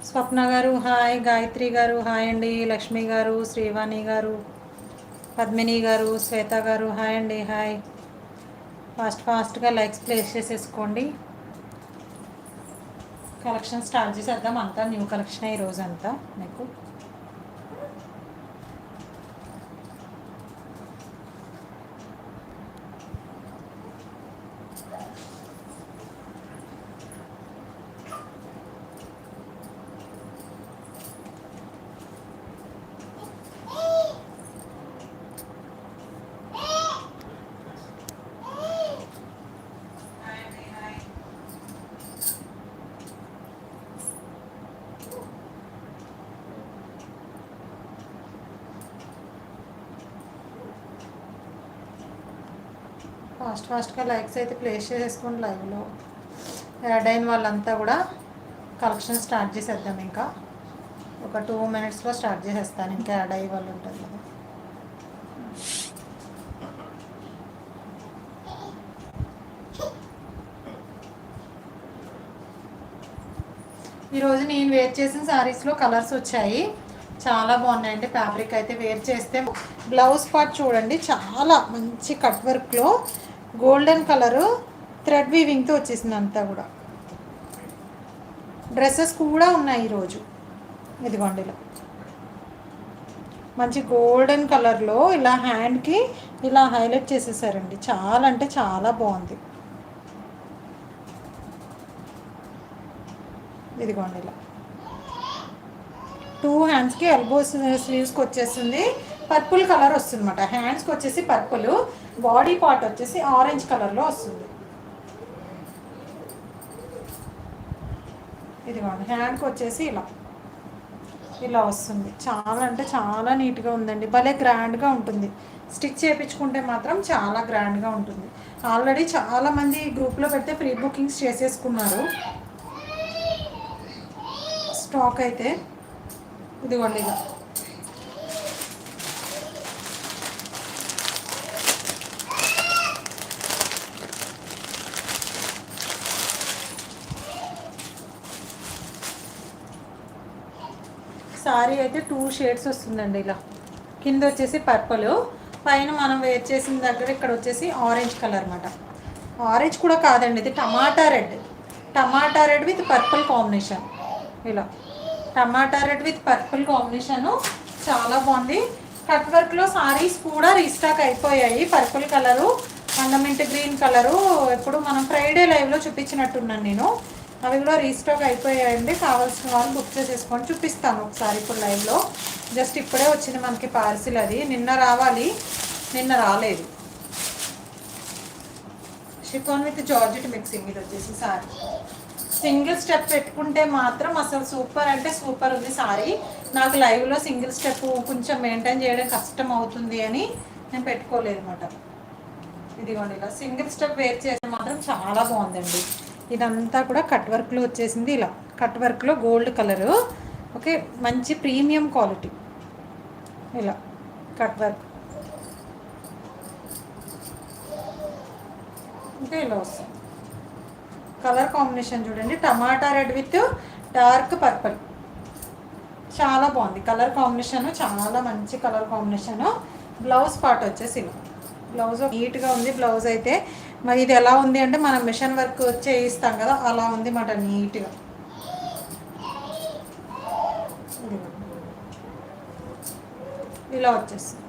స్వప్న గారు హాయ్, గాయత్రి గారు హాయ్ అండి, లక్ష్మి గారు, శ్రీవాణి గారు, పద్మిని గారు, శ్వేత గారు హాయ్ అండి. హాయ్. ఫాస్ట్గా లైక్స్ ప్లేస్ చేసేసుకోండి. కలెక్షన్ స్టార్ట్ చేసేద్దాం. అంతా న్యూ కలెక్షన్ ఈరోజు అంతా మీకు. ఫాస్ట్గా లైక్స్ అయితే ప్లేస్ చేసేసుకోండి. లైవ్లో యాడ్ అయిన వాళ్ళంతా కూడా కలెక్షన్ స్టార్ట్ చేసేద్దాం. ఇంకా ఒక 2 minutesలో స్టార్ట్ చేసేస్తాను. ఇంకా యాడ్ అయ్యే వాళ్ళు ఉంటుంది కదా. ఈరోజు నేను వేర్ చేసిన శారీస్లో కలర్స్ వచ్చాయి, చాలా బాగున్నాయండి. ఫ్యాబ్రిక్ అయితే వేర్ చేస్తే బ్లౌజ్ పార్ట్ చూడండి, చాలా మంచి కట్ వర్క్లో గోల్డెన్ కలరు థ్రెడ్ వీవింగ్తో వచ్చేసింది అంతా కూడా. డ్రెస్సెస్ కూడా ఉన్నాయి ఈరోజు. ఇదిగోండి ఇలా మంచి గోల్డెన్ కలర్లో ఇలా హ్యాండ్కి ఇలా హైలైట్ చేసేసారండి. చాలా అంటే చాలా బాగుంది. ఇదిగోండి ఇలా 2 హ్యాండ్స్కి ఎల్బో స్లీవ్స్కి వచ్చేస్తుంది. పర్పుల్ కలర్ వస్తుంది అనమాట. హ్యాండ్స్కి వచ్చేసి పర్పుల్, బాడీ పార్ట్ వచ్చేసి ఆరెంజ్ కలర్లో వస్తుంది. ఇదిగోండి హ్యాండ్కి వచ్చేసి ఇలా వస్తుంది. చాలా అంటే చాలా నీట్గా ఉందండి. భలే గ్రాండ్గా ఉంటుంది. స్టిచ్ చేయించుకుంటే మాత్రం చాలా గ్రాండ్గా ఉంటుంది. ఆల్రెడీ చాలామంది గ్రూప్లో పెడితే ప్రీ బుకింగ్స్ చేసేసుకున్నారు స్టాక్ అయితే. ఇదిగోండి ఇలా సారీ అయితే 2 షేడ్స్ వస్తుందండి. ఇలా కింద వచ్చేసి పర్పుల్, పైన మనం వేర్ చేసిన దగ్గర ఇక్కడ వచ్చేసి ఆరెంజ్ కలర్ అనమాట. ఆరెంజ్ కూడా కాదండి, ఇది టమాటా రెడ్ విత్ పర్పుల్ కాంబినేషన్. ఇలా టమాటా రెడ్ విత్ పర్పుల్ కాంబినేషను చాలా బాగుంది. కట్ వర్క్లో సారీస్ కూడా రీస్టాక్ అయిపోయాయి. Purple colour, ornament green colour ఇప్పుడు మనం ఫ్రైడే లైవ్లో చూపించినట్టున్నాను నేను. అవి కూడా రీస్టాక్ అయిపోయాయండి. కావాల్సిన వాళ్ళు బుక్ చేసేసుకొని చూపిస్తాను ఒకసారి ఇప్పుడు లైవ్లో. జస్ట్ ఇప్పుడే వచ్చింది మనకి పార్సిల్. అది నిన్న రావాలి, నిన్న రాలేదు. షిఫాన్ విత్ జార్జెట్ మిక్సింగ్ ఇది వచ్చేసి సారీ. సింగిల్ స్టెప్ పెట్టుకుంటే మాత్రం అసలు సూపర్ అంటే సూపర్ ఉంది సారీ. నాకు లైవ్లో సింగిల్ స్టెప్ కొంచెం మెయింటైన్ చేయడం కష్టం అవుతుంది అని నేను పెట్టుకోలేదు అనమాట. ఇదిగోండి ఇలా సింగిల్ స్టెప్ వేర్ చేస్తే మాత్రం చాలా బాగుందండి. ఇదంతా కూడా కట్ వర్క్లో వచ్చేసింది. ఇలా కట్ వర్క్లో గోల్డ్ కలరు, ఓకే, మంచి ప్రీమియం క్వాలిటీ. ఇలా కట్ వర్క్ ఇంకా ఇలా వస్తుంది. కలర్ కాంబినేషన్ చూడండి, టమాటా రెడ్ విత్ డార్క్ పర్పుల్. చాలా బాగుంది కలర్ కాంబినేషన్, చాలా మంచి కలర్ కాంబినేషను. బ్లౌజ్ పార్ట్ వచ్చేసి ఇలా బ్లౌజ్ నీట్గా ఉంది. బ్లౌజ్ అయితే మరి ఇది ఎలా ఉంది అంటే మనం మిషన్ వర్క్ చేయిస్తాం కదా అలా ఉంది మాట, నీట్గా. ఇలా వచ్చేస్తుంది.